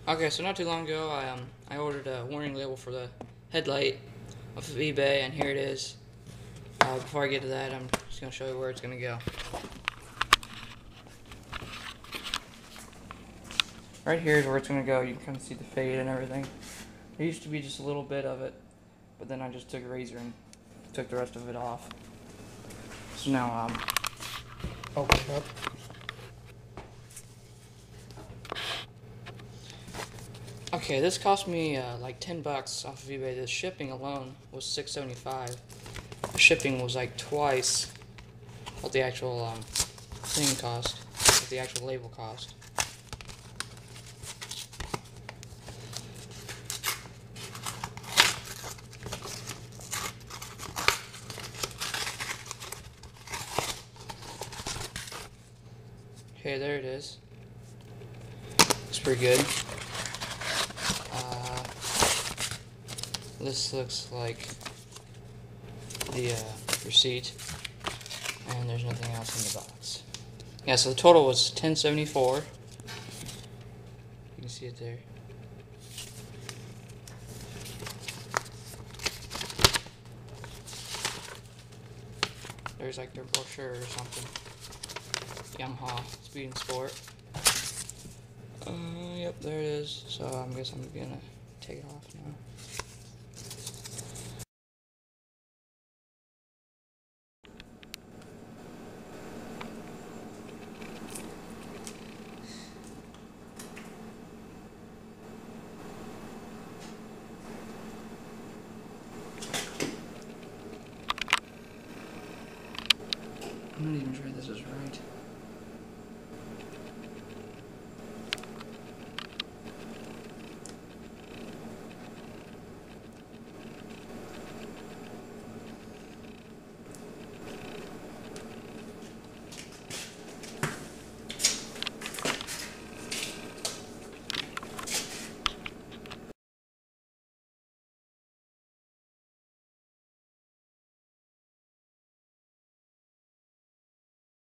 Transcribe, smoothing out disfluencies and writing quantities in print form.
Okay, so not too long ago, I ordered a warning label for the headlight off of eBay, and here it is. Before I get to that, I'm just gonna show you where it's gonna go. Right here is where it's gonna go. You can kind of see the fade and everything. There used to be just a little bit of it, but then I just took a razor and took the rest of it off. So now open it up. Okay, this cost me like $10 off of eBay. The shipping alone was $6.75. The shipping was like twice what the actual thing cost, what the actual label cost. Okay, there it is. Looks pretty good. This looks like the receipt, and there's nothing else in the box. Yeah, so the total was $10.74. You can see it there. There's like their brochure or something. Yamaha Speed and Sport. Yep, there it is. So I guess I'm gonna take it off now.